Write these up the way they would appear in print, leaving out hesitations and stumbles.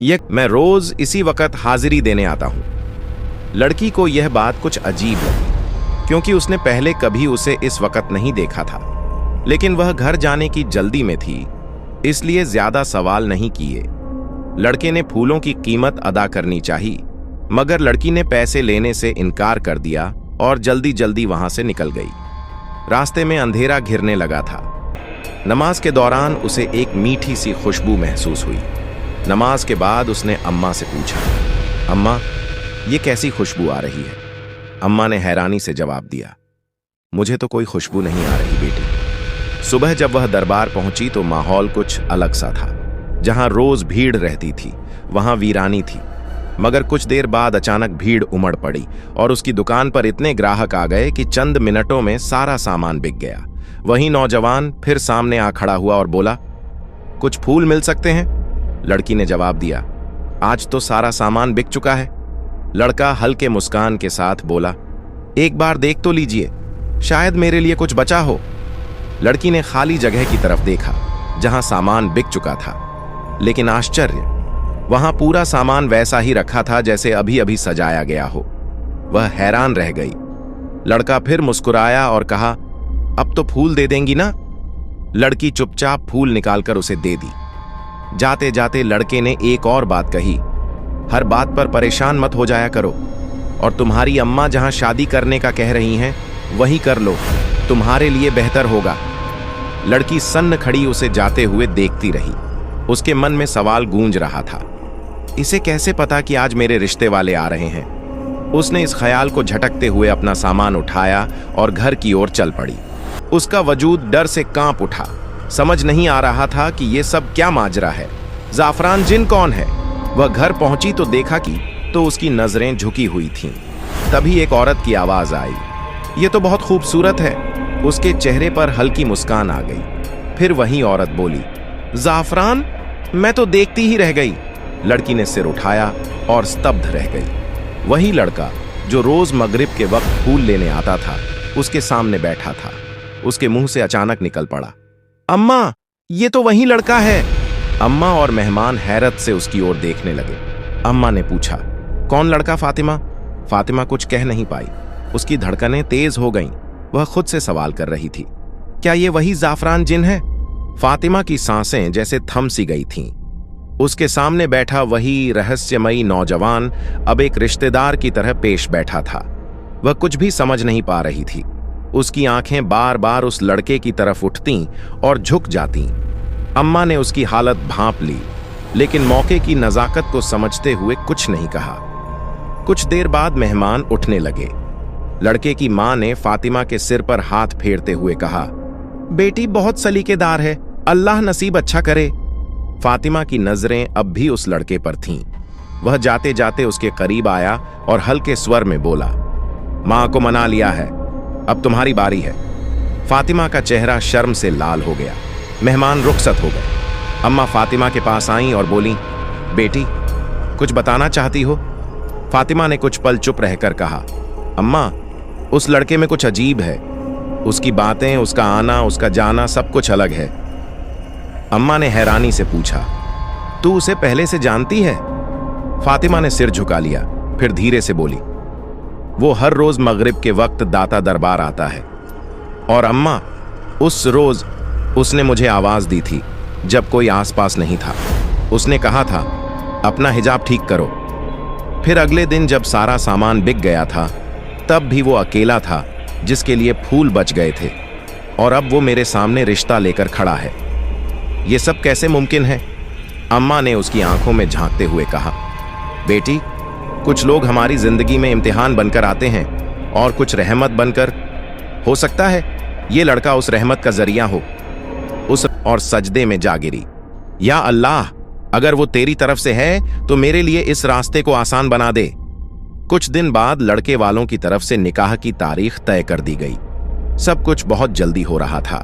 ये मैं रोज इसी वक्त हाजिरी देने आता हूं। लड़की को यह बात कुछ अजीब लगी, क्योंकि उसने पहले कभी उसे इस वक्त नहीं देखा था। लेकिन वह घर जाने की जल्दी में थी, इसलिए ज्यादा सवाल नहीं किए। लड़के ने फूलों की कीमत अदा करनी चाहिए, मगर लड़की ने पैसे लेने से इनकार कर दिया और जल्दी जल्दी वहां से निकल गई। रास्ते में अंधेरा घिरने लगा था। नमाज के दौरान उसे एक मीठी सी खुशबू महसूस हुई। नमाज के बाद उसने अम्मा से पूछा, अम्मा, ये कैसी खुशबू आ रही है? अम्मा ने हैरानी से जवाब दिया, मुझे तो कोई खुशबू नहीं आ रही बेटी। सुबह जब वह दरबार पहुंची तो माहौल कुछ अलग सा था। जहां रोज भीड़ रहती थी, वहां वीरानी थी। मगर कुछ देर बाद अचानक भीड़ उमड़ पड़ी और उसकी दुकान पर इतने ग्राहक आ गए कि चंद मिनटों में सारा सामान बिक गया। वही नौजवान फिर सामने आ खड़ा हुआ और बोला, कुछ फूल मिल सकते हैं? लड़की ने जवाब दिया, आज तो सारा सामान बिक चुका है। लड़का हल्के मुस्कान के साथ बोला, एक बार देख तो लीजिए, शायद मेरे लिए कुछ बचा हो। लड़की ने खाली जगह की तरफ देखा जहां सामान बिक चुका था, लेकिन आश्चर्य, वहां पूरा सामान वैसा ही रखा था जैसे अभी अभी सजाया गया हो। वह हैरान रह गई। लड़का फिर मुस्कुराया और कहा, अब तो फूल दे देंगी ना? लड़की चुपचाप फूल निकालकर उसे दे दी। जाते जाते लड़के ने एक और बात कही, हर बात पर परेशान मत हो जाया करो, और तुम्हारी अम्मा जहां शादी करने का कह रही हैं वही कर लो, तुम्हारे लिए बेहतर होगा। लड़की सन्न खड़ी उसे जाते हुए देखती रही। उसके मन में सवाल गूंज रहा था, इसे कैसे पता कि आज मेरे रिश्ते वाले आ रहे हैं? उसने इस ख्याल को झटकते हुए अपना सामान उठाया और घर की ओर चल पड़ी। उसका वजूद डर से कांप उठा। समझ नहीं आ रहा था कि ये सब क्या माजरा है। जाफरान जिन कौन है? वह घर पहुंची तो देखा कि उसकी नजरें झुकी हुई थीं। तभी एक औरत की आवाज आई, ये तो बहुत खूबसूरत है। उसके चेहरे पर हल्की मुस्कान आ गई। फिर वही औरत बोली, जाफरान, मैं तो देखती ही रह गई। लड़की ने सिर उठाया और स्तब्ध रह गई। वही लड़का जो रोज मगरिब के वक्त फूल लेने आता था, उसके सामने बैठा था। उसके मुंह से अचानक निकल पड़ा, अम्मा, ये तो वही लड़का है। अम्मा और मेहमान हैरत से उसकी ओर देखने लगे। अम्मा ने पूछा, कौन लड़का फातिमा? फातिमा कुछ कह नहीं पाई। उसकी धड़कनें तेज हो गईं। वह खुद से सवाल कर रही थी, क्या ये वही जाफरान जिन है? फातिमा की सांसें जैसे थम सी गई थीं। उसके सामने बैठा वही रहस्यमयी नौजवान अब एक रिश्तेदार की तरह पेश बैठा था। वह कुछ भी समझ नहीं पा रही थी। उसकी आंखें बार बार उस लड़के की तरफ उठतीं और झुक जातीं। अम्मा ने उसकी हालत भांप ली, लेकिन मौके की नजाकत को समझते हुए कुछ नहीं कहा। कुछ देर बाद मेहमान उठने लगे। लड़के की मां ने फातिमा के सिर पर हाथ फेरते हुए कहा, बेटी बहुत सलीकेदार है, अल्लाह नसीब अच्छा करे। फातिमा की नजरें अब भी उस लड़के पर थीं। वह जाते जाते उसके करीब आया और हल्के स्वर में बोला, मां को मना लिया है, अब तुम्हारी बारी है। फातिमा का चेहरा शर्म से लाल हो गया। मेहमान रुखसत हो गए। अम्मा फातिमा के पास आईं और बोली, बेटी, कुछ बताना चाहती हो? फातिमा ने कुछ पल चुप रहकर कहा, अम्मा, उस लड़के में कुछ अजीब है। उसकी बातें, उसका आना, उसका जाना, सब कुछ अलग है। अम्मा ने हैरानी से पूछा, तू उसे पहले से जानती है? फातिमा ने सिर झुका लिया, फिर धीरे से बोली, वो हर रोज मगरिब के वक्त दाता दरबार आता है। और अम्मा, उस रोज उसने मुझे आवाज दी थी जब कोई आसपास नहीं था। उसने कहा था, अपना हिजाब ठीक करो। फिर अगले दिन जब सारा सामान बिक गया था, तब भी वो अकेला था जिसके लिए फूल बच गए थे, और अब वो मेरे सामने रिश्ता लेकर खड़ा है। ये सब कैसे मुमकिन है? अम्मा ने उसकी आंखों में झांकते हुए कहा, बेटी, कुछ लोग हमारी जिंदगी में इम्तिहान बनकर आते हैं और कुछ रहमत बनकर। हो सकता है ये लड़का उस रहमत का जरिया हो। और सजदे में जा गिरी, या अल्लाह, अगर वो तेरी तरफ से है तो मेरे लिए इस रास्ते को आसान बना दे। कुछ दिन बाद लड़के वालों की तरफ से निकाह की तारीख तय कर दी गई। सब कुछ बहुत जल्दी हो रहा था।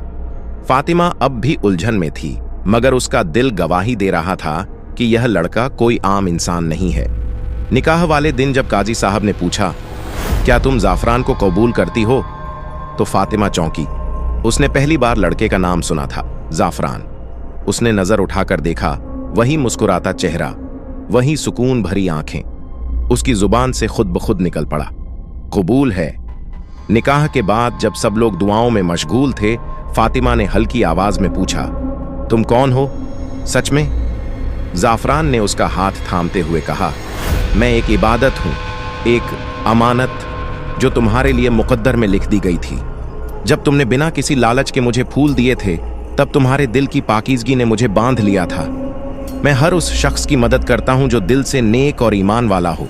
फातिमा अब भी उलझन में थी, मगर उसका दिल गवाही दे रहा था कि यह लड़का कोई आम इंसान नहीं है। निकाह वाले दिन जब काजी साहब ने पूछा, क्या तुम जाफरान को कबूल करती हो? तो फातिमा चौंकी। उसने पहली बार लड़के का नाम सुना था, जाफरान। उसने नजर उठाकर देखा, वही मुस्कुराता चेहरा, वही सुकून भरी आंखें। उसकी जुबान से खुद ब खुद निकल पड़ा, कबूल है। निकाह के बाद जब सब लोग दुआओं में मशगूल थे, फातिमा ने हल्की आवाज में पूछा, तुम कौन हो सच में? जाफरान ने उसका हाथ थामते हुए कहा, मैं एक इबादत हूं, एक अमानत जो तुम्हारे लिए मुकद्दर में लिख दी गई थी। जब तुमने बिना किसी लालच के मुझे फूल दिए थे, तब तुम्हारे दिल की पाकीज़गी ने मुझे बांध लिया था। मैं हर उस शख्स की मदद करता हूं जो दिल से नेक और ईमान वाला हो।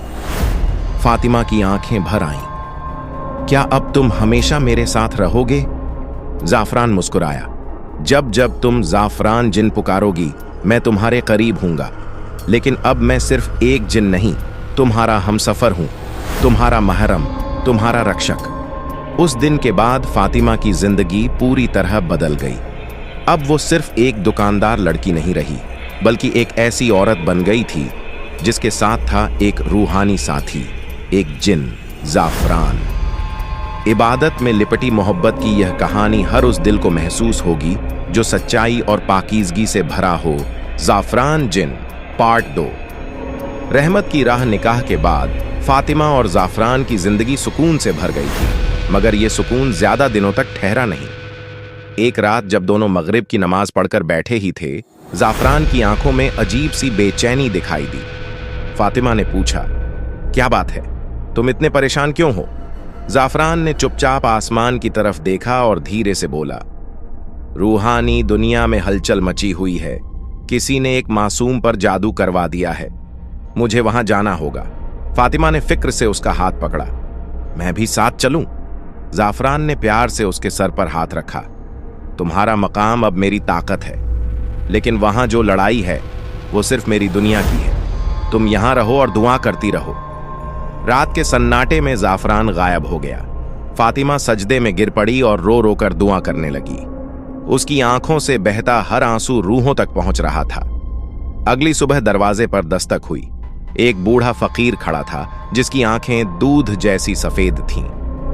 फातिमा की आंखें भर आईं। क्या अब तुम हमेशा मेरे साथ रहोगे? जाफरान मुस्कुराया, जब जब तुम जाफरान जिन पुकारोगी मैं तुम्हारे करीब हूंगा। लेकिन अब मैं सिर्फ एक जिन नहीं, तुम्हारा हमसफर हूं, तुम्हारा महरम, तुम्हारा रक्षक। उस दिन के बाद फातिमा की जिंदगी पूरी तरह बदल गई। अब वो सिर्फ एक दुकानदार लड़की नहीं रही, बल्कि एक ऐसी औरत बन गई थी जिसके साथ था एक रूहानी साथी, एक जिन, जाफरान। इबादत में लिपटी मोहब्बत की यह कहानी हर उस दिल को महसूस होगी जो सच्चाई और पाकीज़गी से भरा हो। जाफरान जिन पार्ट 2। रहमत की राह निकाह के बाद फातिमा और जाफरान की जिंदगी सुकून से भर गई थी, मगर यह सुकून ज्यादा दिनों तक ठहरा नहीं। एक रात जब दोनों मगरिब की नमाज पढ़कर बैठे ही थे, जाफरान की आंखों में अजीब सी बेचैनी दिखाई दी। फातिमा ने पूछा, क्या बात है, तुम इतने परेशान क्यों हो? जाफरान ने चुपचाप आसमान की तरफ देखा और धीरे से बोला, रूहानी दुनिया में हलचल मची हुई है। किसी ने एक मासूम पर जादू करवा दिया है, मुझे वहां जाना होगा। फातिमा ने फिक्र से उसका हाथ पकड़ा। मैं भी साथ चलूं? जाफरान ने प्यार से उसके सर पर हाथ रखा। तुम्हारा मकाम अब मेरी ताकत है, लेकिन वहां जो लड़ाई है वो सिर्फ मेरी दुनिया की है। तुम यहां रहो और दुआ करती रहो। रात के सन्नाटे में जाफरान गायब हो गया। फातिमा सजदे में गिर पड़ी और रो रो कर दुआ करने लगी। उसकी आंखों से बहता हर आंसू रूहों तक पहुंच रहा था। अगली सुबह दरवाजे पर दस्तक हुई। एक बूढ़ा फकीर खड़ा था जिसकी आंखें दूध जैसी सफेद थीं।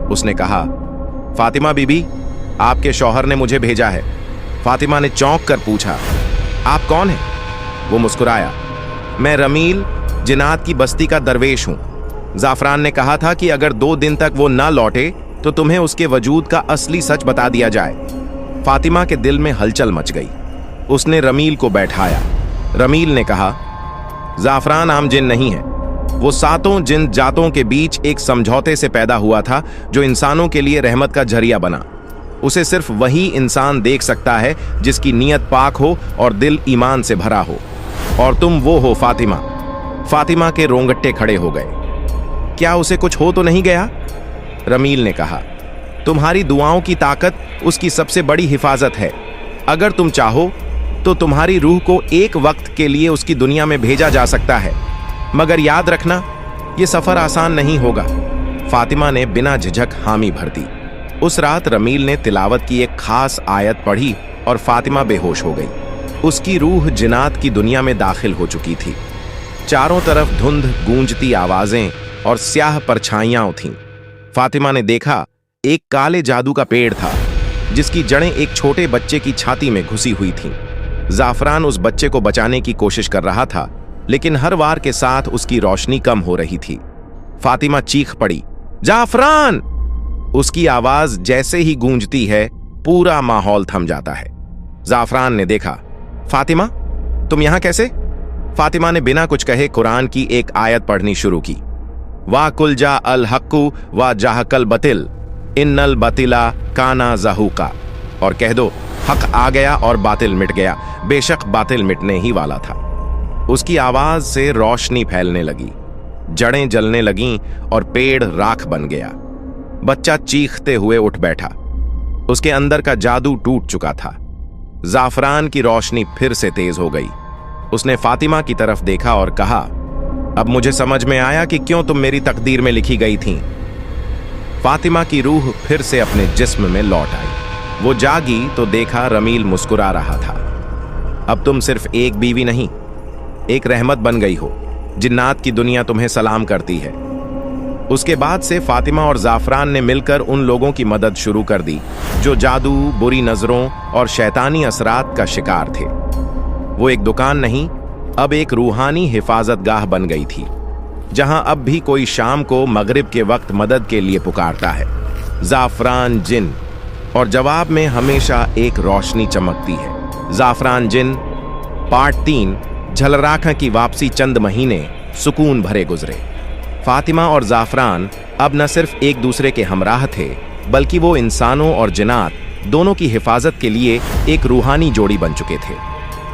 उसने कहा, फातिमा बीबी, आपके शौहर ने मुझे भेजा है। फातिमा ने चौंक कर पूछा, आप कौन हैं? वो मुस्कुराया, मैं रमील, जिन्नात की बस्ती का दरवेश हूं। जाफरान ने कहा था कि अगर 2 दिन तक वो ना लौटे तो तुम्हें उसके वजूद का असली सच बता दिया जाए। फातिमा के दिल में हलचल मच गई। उसने रमील को बैठाया। रमील ने कहा, जाफरान आम जिन नहीं है। वो 7 जिन जातों के बीच एक समझौते से पैदा हुआ था जो इंसानों के लिए रहमत का जरिया बना। उसे सिर्फ वही इंसान देख सकता है जिसकी नीयत पाक हो और दिल ईमान से भरा हो। और तुम वो हो फातिमा। फातिमा के रोंगटे खड़े हो गए। क्या उसे कुछ हो तो नहीं गया? रमील ने कहा, तुम्हारी दुआओं की ताकत उसकी सबसे बड़ी हिफाजत है। अगर तुम चाहो तो तुम्हारी रूह को एक वक्त के लिए उसकी दुनिया में भेजा जा सकता है, मगर याद रखना, यह सफर आसान नहीं होगा। फातिमा ने बिना झिझक हामी भर दी। उस रात रमील ने तिलावत की एक खास आयत पढ़ी और फातिमा बेहोश हो गई। उसकी रूह जिन्नात की दुनिया में दाखिल हो चुकी थी। चारों तरफ धुंध, गूंजती आवाजें और स्याह परछाइयां थीं। फातिमा ने देखा, एक काले जादू का पेड़ था जिसकी जड़ें एक छोटे बच्चे की छाती में घुसी हुई थीं। जाफरान उस बच्चे को बचाने की कोशिश कर रहा था, लेकिन हर वार के साथ उसकी रोशनी कम हो रही थी। फातिमा चीख पड़ी, जाफरान! उसकी आवाज जैसे ही गूंजती है, पूरा माहौल थम जाता है। जाफरान ने देखा, फातिमा, तुम यहां कैसे? फातिमा ने बिना कुछ कहे कुरान की एक आयत पढ़नी शुरू की। वा कुल जा अल हक्कू वा जाहकल बतिल इन्नल बतिला काना जहूका। और कह दो, हक आ गया और बातिल मिट गया, बेशक बातिल मिटने ही वाला था। उसकी आवाज से रोशनी फैलने लगी, जड़ें जलने लगीं और पेड़ राख बन गया। बच्चा चीखते हुए उठ बैठा। उसके अंदर का जादू टूट चुका था। जाफरान की रोशनी फिर से तेज हो गई। उसने फातिमा की तरफ देखा और कहा, अब मुझे समझ में आया कि क्यों तुम मेरी तकदीर में लिखी गई थीं। फातिमा की रूह फिर से अपने जिस्म में लौट आई। वो जागी तो देखा रमील मुस्कुरा रहा था। अब तुम सिर्फ एक बीवी नहीं, एक रहमत बन गई हो। जिन्नात की दुनिया तुम्हें सलाम करती है। उसके बाद से फातिमा और जाफरान ने मिलकर उन लोगों की मदद शुरू कर दी जो जादू, बुरी नजरों और शैतानी असरात का शिकार थे। वो एक दुकान नहीं, अब एक रूहानी हिफाजतगाह बन गई थी, जहां अब भी कोई शाम को मगरिब के वक्त मदद के लिए पुकारता है, जाफरान जिन, और जवाब में हमेशा एक रोशनी चमकती है। जाफरान जिन पार्ट 3। झलराखा की वापसी। चंद महीने सुकून भरे गुजरे। फातिमा और जाफरान अब न सिर्फ एक दूसरे के हमराह थे, बल्कि वो इंसानों और जिन्नात दोनों की हिफाजत के लिए एक रूहानी जोड़ी बन चुके थे।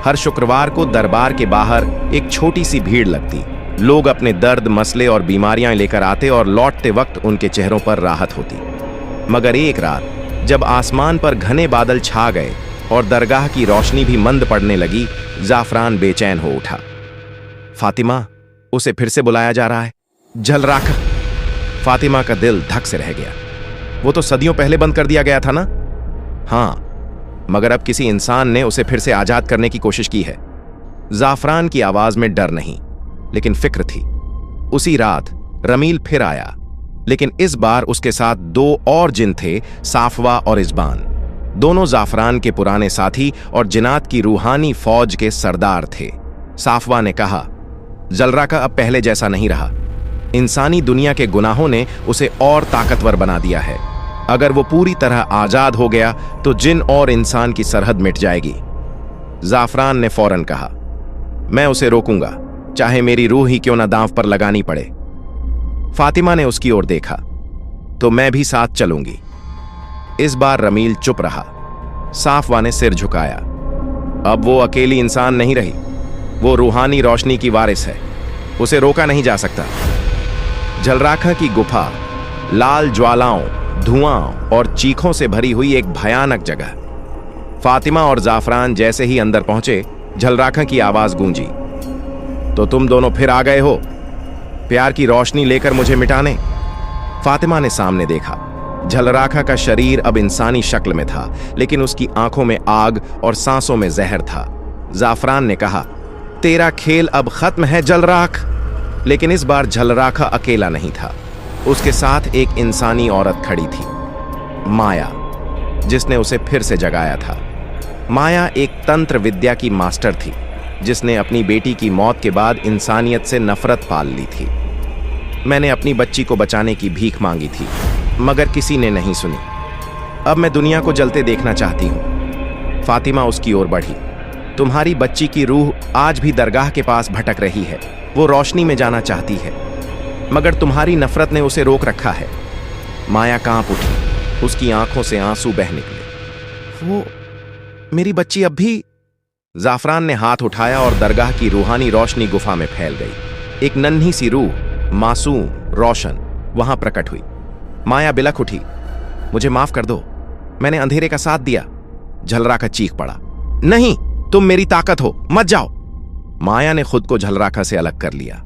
हर शुक्रवार को दरबार के बाहर एक छोटी सी भीड़ लगती। लोग अपने दर्द, मसले और बीमारियां लेकर आते और लौटते वक्त उनके चेहरों पर राहत होती। मगर एक रात जब आसमान पर घने बादल छा गए और दरगाह की रोशनी भी मंद पड़ने लगी, जाफरान बेचैन हो उठा। फातिमा, उसे फिर से बुलाया जा रहा है। झलराखा। फातिमा का दिल धक से रह गया। वो तो सदियों पहले बंद कर दिया गया था ना? हाँ, मगर अब किसी इंसान ने उसे फिर से आजाद करने की कोशिश की है। जाफरान की आवाज में डर नहीं, लेकिन फिक्र थी। उसी रात रमील फिर आया, लेकिन इस बार उसके साथ 2 और जिन थे, साफवा और इज़बान। दोनों जाफरान के पुराने साथी और जिन्नात की रूहानी फौज के सरदार थे। साफवा ने कहा, झलराखा अब पहले जैसा नहीं रहा। इंसानी दुनिया के गुनाहों ने उसे और ताकतवर बना दिया है। अगर वो पूरी तरह आजाद हो गया तो जिन और इंसान की सरहद मिट जाएगी। जाफरान ने फौरन कहा, मैं उसे रोकूंगा, चाहे मेरी रूह ही क्यों ना दांव पर लगानी पड़े। फातिमा ने उसकी ओर देखा, तो मैं भी साथ चलूंगी। इस बार रमील चुप रहा। साफवा ने सिर झुकाया। अब वो अकेली इंसान नहीं रही, वो रूहानी रोशनी की वारिस है। उसे रोका नहीं जा सकता। झलराखा की गुफा लाल ज्वालाओं, धुआं और चीखों से भरी हुई एक भयानक जगह। फातिमा और जाफरान जैसे ही अंदर पहुंचे, झलराखा की आवाज गूंजी, तो तुम दोनों फिर आ गए हो, प्यार की रोशनी लेकर मुझे मिटाने। फातिमा ने सामने देखा। झलराखा का शरीर अब इंसानी शक्ल में था, लेकिन उसकी आंखों में आग और सांसों में जहर था। जाफरान ने कहा, तेरा खेल अब खत्म है झलराख। लेकिन इस बार झलराखा अकेला नहीं था। उसके साथ एक इंसानी औरत खड़ी थी, माया, जिसने उसे फिर से जगाया था। माया एक तंत्र विद्या की मास्टर थी, जिसने अपनी बेटी की मौत के बाद इंसानियत से नफरत पाल ली थी। मैंने अपनी बच्ची को बचाने की भीख मांगी थी, मगर किसी ने नहीं सुनी। अब मैं दुनिया को जलते देखना चाहती हूं। फातिमा उसकी ओर बढ़ी। तुम्हारी बच्ची की रूह आज भी दरगाह के पास भटक रही है। वो रोशनी में जाना चाहती है, मगर तुम्हारी नफरत ने उसे रोक रखा है। माया कांप उठी। उसकी आंखों से आंसू बह निकले। वो मेरी बच्ची अब भी। जाफरान ने हाथ उठाया और दरगाह की रूहानी रोशनी गुफा में फैल गई। एक नन्ही सी रूह, मासूम, रोशन, वहां प्रकट हुई। माया बिलख उठी, मुझे माफ कर दो, मैंने अंधेरे का साथ दिया। झलराखा चीख पड़ा, नहीं, तुम मेरी ताकत हो, मत जाओ। माया ने खुद को झलराखा से अलग कर लिया।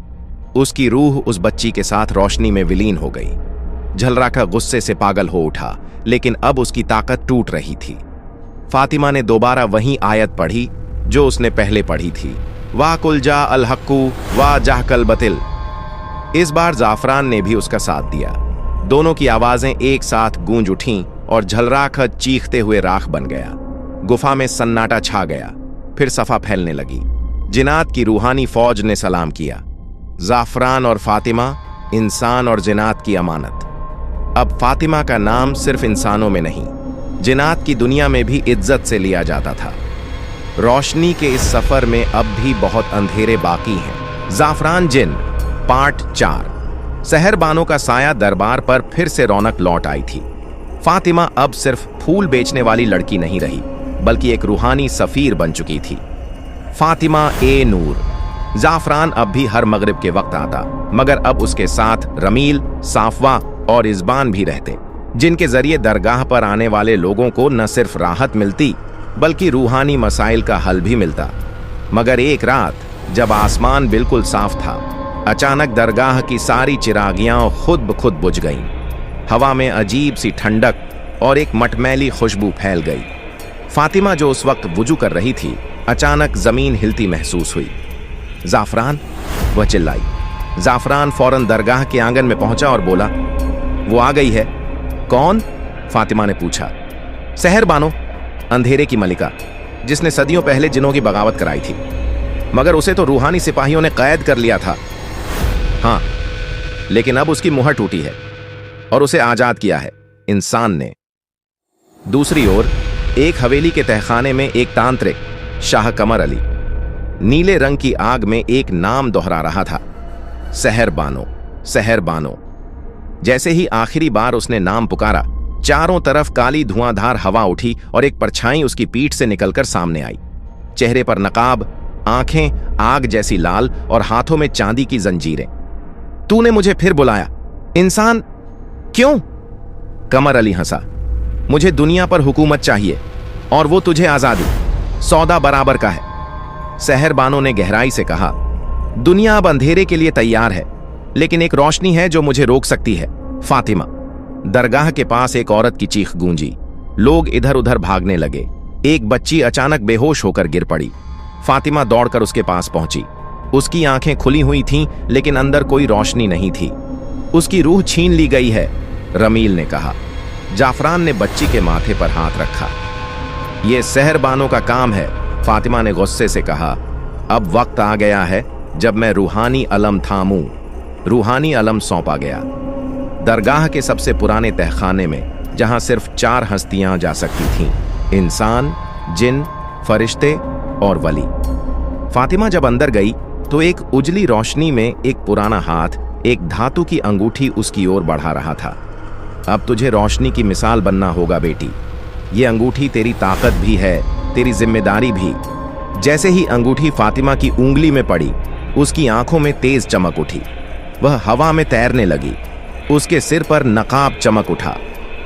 उसकी रूह उस बच्ची के साथ रोशनी में विलीन हो गई। झलराखा गुस्से से पागल हो उठा, लेकिन अब उसकी ताकत टूट रही थी। फातिमा ने दोबारा वही आयत पढ़ी जो उसने पहले पढ़ी थी, वाह कुल जा अल हक्कू वाह जाहकल बतिल। इस बार जाफरान ने भी उसका साथ दिया। दोनों की आवाजें एक साथ गूंज उठीं और झलराखा चीखते हुए राख बन गया। गुफा में सन्नाटा छा गया। फिर सफा फैलने लगी। जिन्नात की रूहानी फौज ने सलाम किया। जाफरान और फातिमा, इंसान और जिन्नात की अमानत। अब फातिमा का नाम सिर्फ इंसानों में नहीं, जिन्नात की दुनिया में भी इज्जत से लिया जाता था। रोशनी के इस सफर में अब भी बहुत अंधेरे बाकी हैं। जाफरान जिन पार्ट 4। सहरबानों का साया दरबार पर फिर से रौनक लौट आई थी। फातिमा अब सिर्फ फूल बेचने वाली लड़की नहीं रही, बल्कि एक रूहानी सफीर बन चुकी थी। फातिमा ए नूर। जाफरान अब भी हर मगरिब के वक्त आता, मगर अब उसके साथ रमील, साफवा और इज़बान भी रहते, जिनके जरिए दरगाह पर आने वाले लोगों को न सिर्फ राहत मिलती, बल्कि रूहानी मसाइल का हल भी मिलता। मगर एक रात जब आसमान बिल्कुल साफ था, अचानक दरगाह की सारी चिरागियां खुद ब खुद बुझ गईं। हवा में अजीब सी ठंडक और एक मटमैली खुशबू फैल गई। फातिमा, जो उस वक्त वुजू कर रही थी, अचानक जमीन हिलती महसूस हुई। जाफरान, वह चिल्लाई। जाफरान फौरन दरगाह के आंगन में पहुंचा और बोला, वो आ गई है। कौन? फातिमा ने पूछा। सहरबानो, अंधेरे की मलिका, जिसने सदियों पहले जिनों की बगावत कराई थी। मगर उसे तो रूहानी सिपाहियों ने कैद कर लिया था। हाँ, लेकिन अब उसकी मुहर टूटी है और उसे आजाद किया है इंसान ने। दूसरी ओर एक हवेली के तहखाने में एक तांत्रिक शाह कमर अली नीले रंग की आग में एक नाम दोहरा रहा था, सहर बानो, सहर बानो। जैसे ही आखिरी बार उसने नाम पुकारा, चारों तरफ काली धुआंधार हवा उठी और एक परछाई उसकी पीठ से निकलकर सामने आई। चेहरे पर नकाब, आंखें आग जैसी लाल और हाथों में चांदी की जंजीरें। तूने मुझे फिर बुलाया इंसान, क्यों? कमर अली हंसा। मुझे दुनिया पर हुकूमत चाहिए और वो तुझे आजादी, सौदा बराबर का है। सहर बानो ने गहराई से कहा, दुनिया अब अंधेरे के लिए तैयार है, लेकिन एक रोशनी है जो मुझे रोक सकती है, फातिमा। दरगाह के पास एक औरत की चीख गूंजी। लोग इधर उधर भागने लगे। एक बच्ची अचानक बेहोश होकर गिर पड़ी। फातिमा दौड़कर उसके पास पहुंची। उसकी आंखें खुली हुई थीं, लेकिन अंदर कोई रोशनी नहीं थी। उसकी रूह छीन ली गई है, रमील ने कहा। जाफरान ने बच्ची के माथे पर हाथ रखा। यह सहर बानो का काम है, फातिमा ने गुस्से से कहा। अब वक्त आ गया है जब मैं रूहानी अलम थामूं। रूहानी अलम सौंपा गया। दरगाह के सबसे पुराने तहखाने में, जहां सिर्फ 4 हस्तियां जा सकती थीं, इंसान, जिन, फरिश्ते और वली। फातिमा जब अंदर गई तो एक उजली रोशनी में एक पुराना हाथ एक धातु की अंगूठी उसकी ओर बढ़ा रहा था। अब तुझे रोशनी की मिसाल बनना होगा बेटी। ये अंगूठी तेरी ताकत भी है, तेरी जिम्मेदारी भी। जैसे ही अंगूठी फातिमा की उंगली में पड़ी, उसकी आंखों में तेज चमक उठी। वह हवा में तैरने लगी। उसके सिर पर नकाब चमक उठा।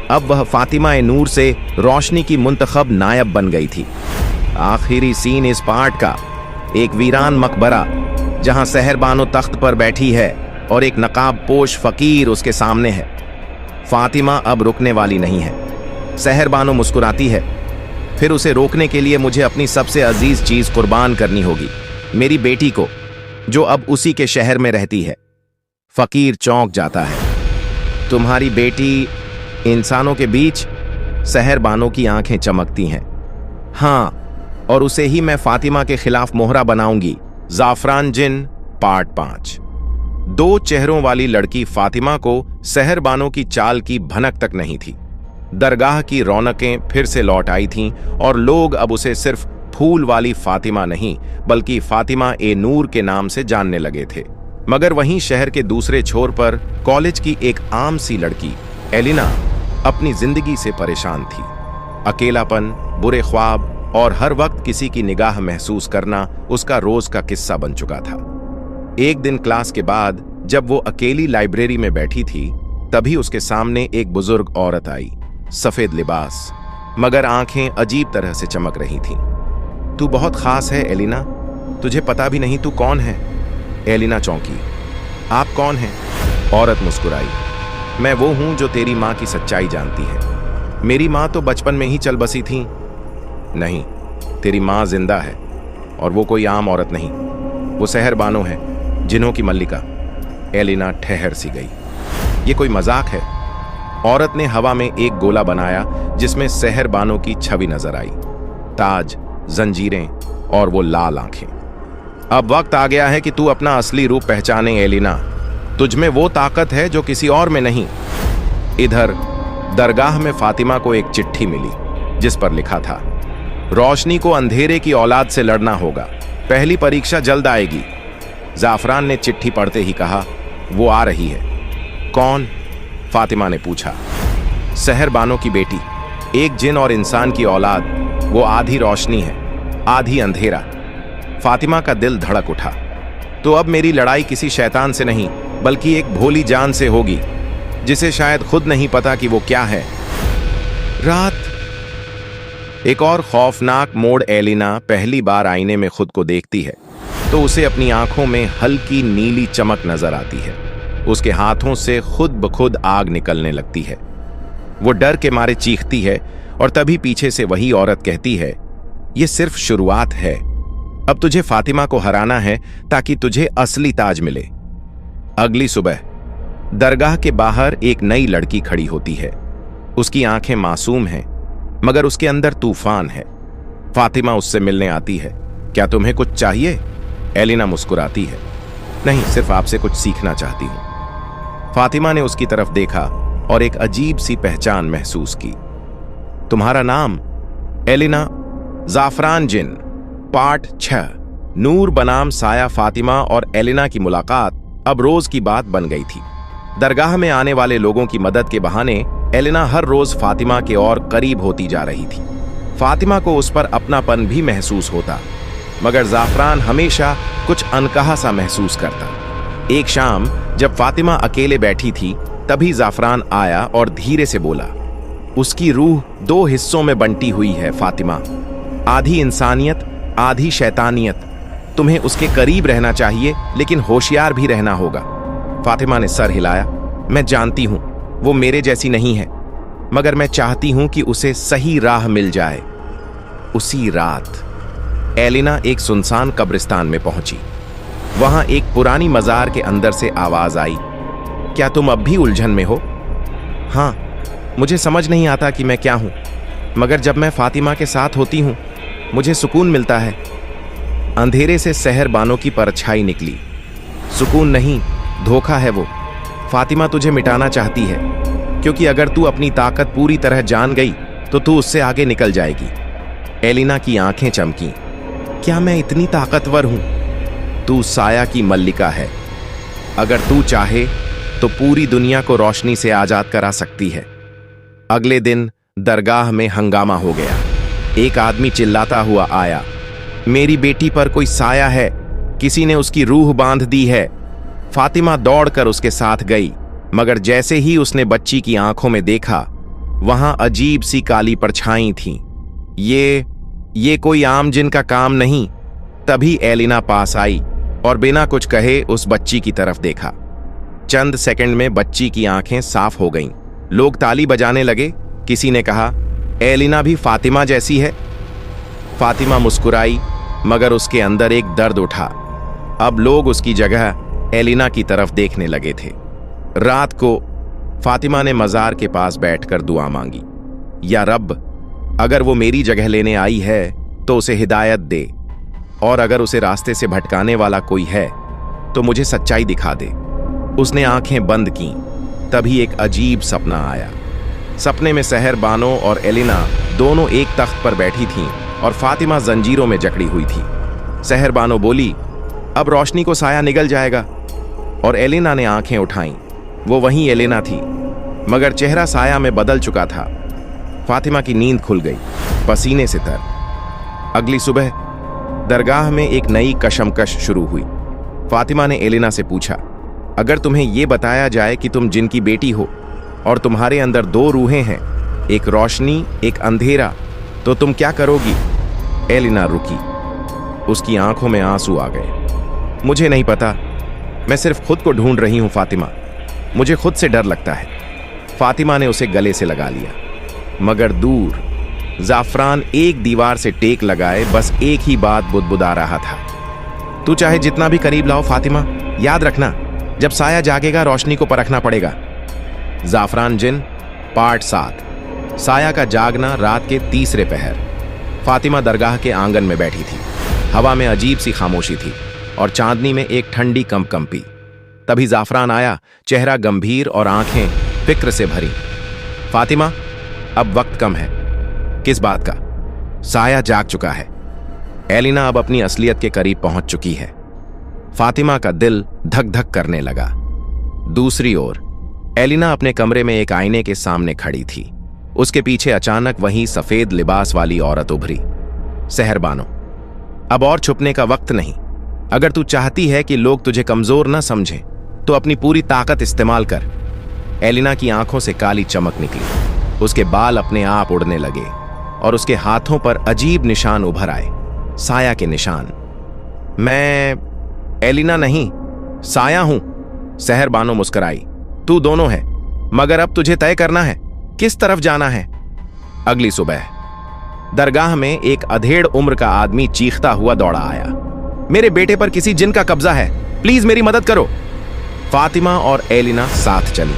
अब वह फातिमा नूर से रोशनी की मुंतखब नायब बन गई थी। आखिरी सीन इस पार्ट का, एक वीरान मकबरा जहां सहर बानो तख्त पर बैठी है और एक नकाब पोश फकीर उसके सामने है। फातिमा अब रुकने वाली नहीं है। सहर बानो मुस्कुराती है। फिर उसे रोकने के लिए मुझे अपनी सबसे अजीज चीज कुर्बान करनी होगी, मेरी बेटी को, जो अब उसी के शहर में रहती है। फकीर चौंक जाता है। तुम्हारी बेटी इंसानों के बीच? सहर बानो की आंखें चमकती हैं। हाँ, और उसे ही मैं फातिमा के खिलाफ मोहरा बनाऊंगी। जाफरान जिन पार्ट 5। 2 चेहरों वाली लड़की फातिमा को सहर बानो की चाल की भनक तक नहीं थी। दरगाह की रौनकें फिर से लौट आई थीं और लोग अब उसे सिर्फ फूल वाली फातिमा नहीं, बल्कि फातिमा ए नूर के नाम से जानने लगे थे। मगर वहीं शहर के दूसरे छोर पर कॉलेज की एक आम सी लड़की एलिना अपनी जिंदगी से परेशान थी। अकेलापन, बुरे ख्वाब और हर वक्त किसी की निगाह महसूस करना उसका रोज का किस्सा बन चुका था। एक दिन क्लास के बाद जब वो अकेली लाइब्रेरी में बैठी थी, तभी उसके सामने एक बुजुर्ग औरत आई। सफेद लिबास, मगर आंखें अजीब तरह से चमक रही थीं। तू बहुत खास है एलिना, तुझे पता भी नहीं तू कौन है। एलिना चौंकी। आप कौन हैं? औरत मुस्कुराई। मैं वो हूं जो तेरी माँ की सच्चाई जानती है। मेरी माँ तो बचपन में ही चल बसी थी। नहीं, तेरी माँ जिंदा है, और वो कोई आम औरत नहीं, वो सहर बानो है, जिन्हों की मल्लिका। एलिना ठहर सी गई। ये कोई मजाक है? औरत ने हवा में एक गोला बनाया जिसमें सहर बानो की छवि नजर आई। ताज, जंजीरें और वो लाल आंखें। अब वक्त आ गया है कि तू अपना असली रूप पहचाने एलिना। तुझमें वो ताकत है जो किसी और में नहीं। इधर दरगाह में फातिमा को एक चिट्ठी मिली जिस पर लिखा था, रोशनी को अंधेरे की औलाद से लड़ना होगा, पहली परीक्षा जल्द आएगी। जाफरान ने चिट्ठी पढ़ते ही कहा, वो आ रही है। कौन? फातिमा ने पूछा। सहर बानो की बेटी, एक जिन और इंसान की औलाद। वो आधी रोशनी है, आधी अंधेरा। फातिमा का दिल धड़क उठा। तो अब मेरी लड़ाई किसी शैतान से नहीं, बल्कि एक भोली जान से होगी, जिसे शायद खुद नहीं पता कि वो क्या है। रात। एक और खौफनाक मोड़। एलिना पहली बार आईने में खुद को देखती है तो उसे अपनी आंखों में हल्की नीली चमक नजर आती है। उसके हाथों से खुद ब खुद आग निकलने लगती है। वो डर के मारे चीखती है और तभी पीछे से वही औरत कहती है, ये सिर्फ शुरुआत है। अब तुझे फातिमा को हराना है ताकि तुझे असली ताज मिले। अगली सुबह दरगाह के बाहर एक नई लड़की खड़ी होती है। उसकी आंखें मासूम हैं, मगर उसके अंदर तूफान है। फातिमा उससे मिलने आती है। क्या तुम्हें कुछ चाहिए? एलिना मुस्कुराती है। नहीं, सिर्फ आपसे कुछ सीखना चाहती हूं। फातिमा ने उसकी तरफ देखा और एक अजीब सी पहचान महसूस की। तुम्हारा नाम? एलिना। जाफरान जिन। पार्ट 6। नूर बनाम साया। फातिमा और एलिना की मुलाकात अब रोज की बात बन गई थी। दरगाह में आने वाले लोगों की मदद के बहाने एलिना हर रोज फातिमा के और करीब होती जा रही थी। फातिमा को उस पर अपनापन भी महसूस होता, मगर जाफरान हमेशा कुछ अनकहा सा महसूस करता। एक शाम जब फातिमा अकेले बैठी थी, तभी जाफरान आया और धीरे से बोला, उसकी रूह 2 हिस्सों में बंटी हुई है फातिमा, आधी इंसानियत, आधी शैतानियत। तुम्हें उसके करीब रहना चाहिए, लेकिन होशियार भी रहना होगा। फातिमा ने सर हिलाया। मैं जानती हूं वो मेरे जैसी नहीं है, मगर मैं चाहती हूं कि उसे सही राह मिल जाए। उसी रात एलिना एक सुनसान कब्रिस्तान में पहुंची। वहां एक पुरानी मजार के अंदर से आवाज आई, क्या तुम अब भी उलझन में हो? हाँ, मुझे समझ नहीं आता कि मैं क्या हूं, मगर जब मैं फातिमा के साथ होती हूं मुझे सुकून मिलता है। अंधेरे से सहर बानों की परछाई निकली। सुकून नहीं, धोखा है वो। फातिमा तुझे मिटाना चाहती है, क्योंकि अगर तू अपनी ताकत पूरी तरह जान गई तो तू उससे आगे निकल जाएगी। एलिना की आंखें चमकीं। क्या मैं इतनी ताकतवर हूं? तू साया की मल्लिका है। अगर तू चाहे तो पूरी दुनिया को रोशनी से आजाद करा सकती है। अगले दिन दरगाह में हंगामा हो गया। एक आदमी चिल्लाता हुआ आया, मेरी बेटी पर कोई साया है, किसी ने उसकी रूह बांध दी है। फातिमा दौड़कर उसके साथ गई, मगर जैसे ही उसने बच्ची की आंखों में देखा, वहां अजीब सी काली परछाई थीं। ये कोई आम जिन का काम नहीं। तभी एलिना पास आई और बिना कुछ कहे उस बच्ची की तरफ देखा। चंद सेकंड में बच्ची की आंखें साफ हो गईं। लोग ताली बजाने लगे। किसी ने कहा, एलिना भी फातिमा जैसी है। फातिमा मुस्कुराई, मगर उसके अंदर एक दर्द उठा। अब लोग उसकी जगह एलिना की तरफ देखने लगे थे। रात को फातिमा ने मजार के पास बैठकर दुआ मांगी, या रब, अगर वो मेरी जगह लेने आई है तो उसे हिदायत दे, और अगर उसे रास्ते से भटकाने वाला कोई है तो मुझे सच्चाई दिखा दे। उसने आंखें बंद कीं। तभी एक अजीब सपना आया। सपने में सहर बानो और एलिना दोनों एक तख्त पर बैठी थीं और फातिमा जंजीरों में जकड़ी हुई थी। सहर बानो बोली, अब रोशनी को साया निगल जाएगा। और एलिना ने आंखें उठाईं। वो वहीं एलिना थी, मगर चेहरा साया में बदल चुका था। फातिमा की नींद खुल गई, पसीने से तर। अगली सुबह दरगाह में एक नई कशमकश शुरू हुई। फातिमा ने एलिना से पूछा, अगर तुम्हें यह बताया जाए कि तुम जिनकी बेटी हो और तुम्हारे अंदर 2 रूहें हैं, एक रोशनी एक अंधेरा, तो तुम क्या करोगी? एलिना रुकी। उसकी आंखों में आंसू आ गए। मुझे नहीं पता, मैं सिर्फ खुद को ढूंढ रही हूं फातिमा, मुझे खुद से डर लगता है। फातिमा ने उसे गले से लगा लिया, मगर दूर जाफरान एक दीवार से टेक लगाए बस एक ही बात बुदबुदा रहा था, तू चाहे जितना भी करीब लाओ फातिमा, याद रखना जब साया जागेगा रोशनी को परखना पड़ेगा। जाफरान जिन, पार्ट 7। साया का जागना। रात के तीसरे पहर फातिमा दरगाह के आंगन में बैठी थी। हवा में अजीब सी खामोशी थी और चांदनी में एक ठंडी कंपकंपी। तभी जाफरान आया, चेहरा गंभीर और आंखें फिक्र से भरी। फातिमा, अब वक्त कम है। किस बात का? साया जाग चुका है। एलिना अब अपनी असलियत के करीब पहुंच चुकी है। फातिमा का दिल धक धक करने लगा। दूसरी ओर एलिना अपने कमरे में एक आईने के सामने खड़ी थी। उसके पीछे अचानक वही सफेद लिबास वाली औरत उभरी। सहर बानो, अब और छुपने का वक्त नहीं। अगर तू चाहती है कि लोग तुझे कमजोर न समझें, तो अपनी पूरी ताकत इस्तेमाल कर। एलिना की आंखों से काली चमक निकली। उसके बाल अपने आप उड़ने लगे और उसके हाथों पर अजीब निशान उभर आए, साया के निशान। मैं एलिना नहीं, साया हूं। सहर बानो मुस्कुराई। तू दोनों है, मगर अब तुझे तय करना है किस तरफ जाना है। अगली सुबह दरगाह में एक अधेड़ उम्र का आदमी चीखता हुआ दौड़ा आया, मेरे बेटे पर किसी जिन का कब्जा है, प्लीज मेरी मदद करो। फातिमा और एलिना साथ चली।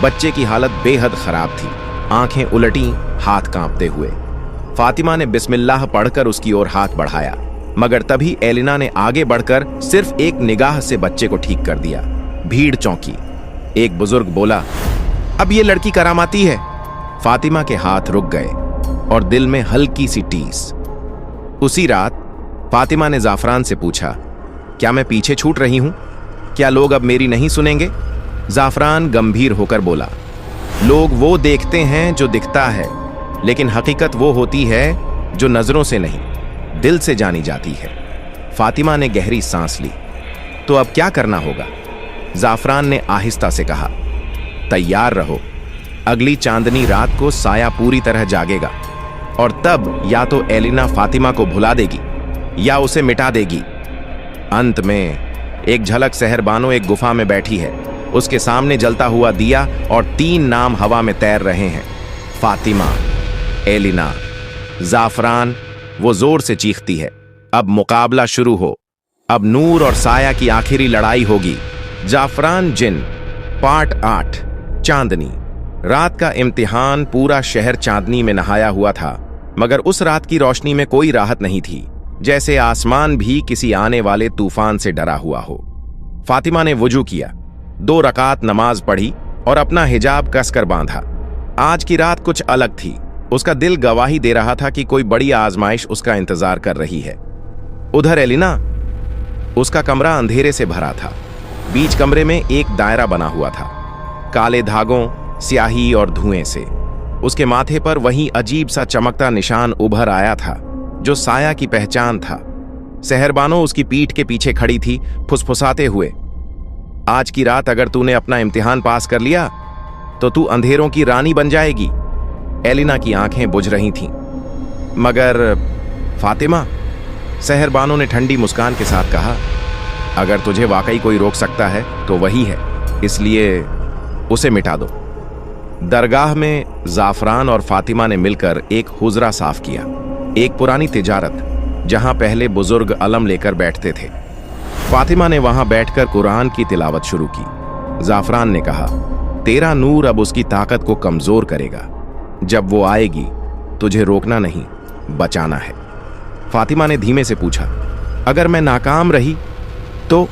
बच्चे की हालत बेहद खराब थी, आंखें उलटी, हाथ कांपते हुए। फातिमा ने बिस्मिल्लाह पढ़कर उसकी ओर हाथ बढ़ाया। मगर तभी एलिना ने आगे बढ़कर सिर्फ एक निगाह से बच्चे को ठीक कर दिया। भीड़ चौंकी। एक बुजुर्ग बोला, अब ये लड़की करामाती है। फातिमा के हाथ रुक गए और दिल में हल्की सी टीस। उसी रात फातिमा ने जाफरान से पूछा, क्या मैं पीछे छूट रही हूं? क्या लोग अब मेरी नहीं सुनेंगे? जाफरान गंभीर होकर बोला, लोग वो देखते हैं जो दिखता है, लेकिन हकीकत वो होती है जो नजरों से नहीं, दिल से जानी जाती है। फातिमा ने गहरी सांस ली। तो अब क्या करना होगा? जाफरान ने आहिस्ता से कहा, तैयार रहो। अगली चांदनी रात को साया पूरी तरह जागेगा और तब या तो एलिना फातिमा को भुला देगी या उसे मिटा देगी। अंत में एक झलक सहरबानो एक गुफा में बैठी है। उसके सामने जलता हुआ दिया और 3 नाम हवा में तैर रहे हैं, फातिमा, एलिना, जाफरान। वो जोर से चीखती है, अब मुकाबला शुरू हो। अब नूर और साया की आखिरी लड़ाई होगी। जाफरान जिन, पार्ट 8, चांदनी। रात का इम्तिहान। पूरा शहर चांदनी में नहाया हुआ था, मगर उस रात की रोशनी में कोई राहत नहीं थी, जैसे आसमान भी किसी आने वाले तूफान से डरा हुआ हो। फातिमा ने वुजू किया, 2 रकात नमाज पढ़ी और अपना हिजाब कसकर बांधा। आज की रात कुछ अलग थी। उसका दिल गवाही दे रहा था कि कोई बड़ी आजमाइश उसका इंतजार कर रही है। उधर एलिना, उसका कमरा अंधेरे से भरा था। बीच कमरे में एक दायरा बना हुआ था, काले धागों, स्याही और धुएं से। उसके माथे पर वही अजीब सा चमकता निशान उभर आया था जो साया की पहचान था। सहरबानो उसकी पीठ के पीछे खड़ी थी, फुसफुसाते हुए, आज की रात अगर तूने अपना इम्तिहान पास कर लिया तो तू अंधेरों की रानी बन जाएगी। एलिना की आंखें बुझ रही थीं। मगर फातिमा, सहरबानो ने ठंडी मुस्कान के साथ कहा, अगर तुझे वाकई कोई रोक सकता है तो वही है, इसलिए उसे मिटा दो। दरगाह में जाफरान और फातिमा ने मिलकर एक हुजरा साफ किया, एक पुरानी तिजारत जहां पहले बुजुर्ग अलम लेकर बैठते थे। फातिमा ने वहां बैठकर कुरान की तिलावत शुरू की। जाफरान ने कहा, तेरा नूर अब उसकी ताकत को कमजोर करेगा। जब वो आएगी तुझे रोकना नहीं, बचाना है। फातिमा ने धीमे से पूछा, अगर मैं नाकाम रही तो?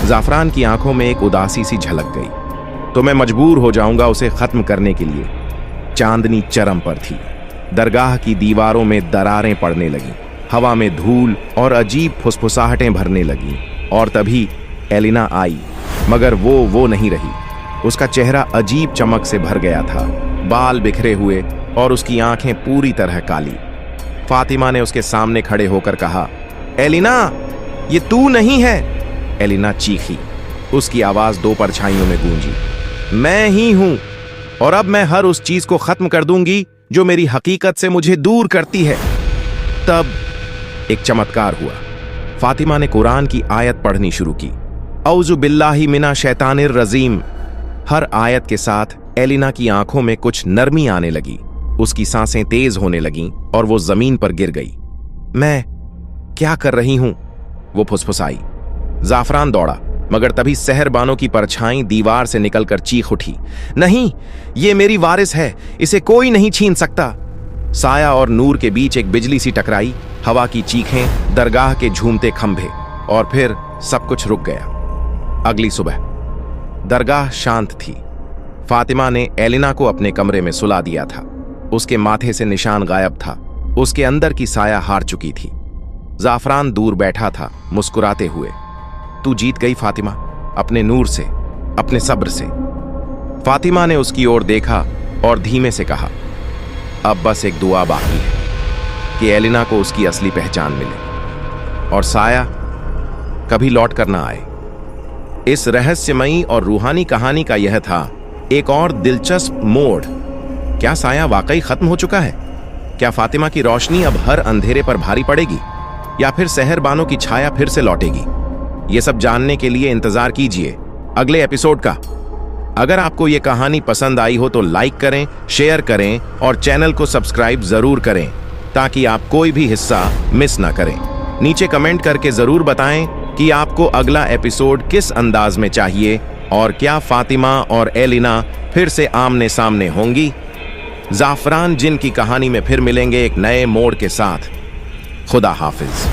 जाफरान की आंखों में एक उदासी सी झलक गई। तो मैं मजबूर हो जाऊंगा उसे खत्म करने के लिए। चांदनी चरम पर थी। दरगाह की दीवारों में दरारें पड़ने लगीं, हवा में धूल और अजीब फुसफुसाहटें भरने लगीं। और तभी एलिना आई, मगर वो नहीं रही। उसका चेहरा अजीब चमक से भर गया था, बाल बिखरे हुए और उसकी आंखें पूरी तरह काली। फातिमा ने उसके सामने खड़े होकर कहा, एलिना, ये तू नहीं है। एलिना चीखी। उसकी आवाज 2 परछाइयों में गूंजी, मैं ही हूं, और अब मैं हर उस चीज को खत्म कर दूंगी जो मेरी हकीकत से मुझे दूर करती है। तब एक चमत्कार हुआ। फातिमा ने कुरान की आयत पढ़नी शुरू की, औज़ु बिल्लाहि मिना शैतानिर रजीम। हर आयत के साथ एलिना की आंखों में कुछ नरमी आने लगी, उसकी सांसें तेज होने लगीं और वो जमीन पर गिर गई। मैं क्या कर रही हूं? वो फुसफुसाई। जाफरान दौड़ा, मगर तभी सहरबानो की परछाई दीवार से निकलकर चीख उठी, नहीं, ये मेरी वारिस है, इसे कोई नहीं छीन सकता। साया और नूर के बीच एक बिजली सी टकराई, हवा की चीखें, दरगाह के झूमते खंभे, और फिर सब कुछ रुक गया। अगली सुबह दरगाह शांत थी। फातिमा ने एलिना को अपने कमरे में सुला दिया था। उसके माथे से निशान गायब था, उसके अंदर की साया हार चुकी थी। जाफरान दूर बैठा था, मुस्कुराते हुए। तू जीत गई फातिमा, अपने नूर से, अपने सब्र से। फातिमा ने उसकी ओर देखा और धीमे से कहा, अब बस एक दुआ बाकी है कि एलिना को उसकी असली पहचान मिले और साया कभी लौट कर ना आए। इस रहस्यमयी और रूहानी कहानी का यह था एक और दिलचस्प मोड़। क्या साया वाकई खत्म हो चुका है? क्या फातिमा की रोशनी अब हर अंधेरे पर भारी पड़ेगी, या फिर सहरबानो की छाया फिर से लौटेगी? ये सब जानने के लिए इंतजार कीजिए अगले एपिसोड का। अगर आपको ये कहानी पसंद आई हो तो लाइक करें, शेयर करें और चैनल को सब्सक्राइब जरूर करें ताकि आप कोई भी हिस्सा मिस ना करें। नीचे कमेंट करके जरूर बताएं कि आपको अगला एपिसोड किस अंदाज में चाहिए और क्या फातिमा और एलिना फिर से आमने सामने होंगी। जाफरान जिन की कहानी में फिर मिलेंगे एक नए मोड़ के साथ। खुदा हाफिज।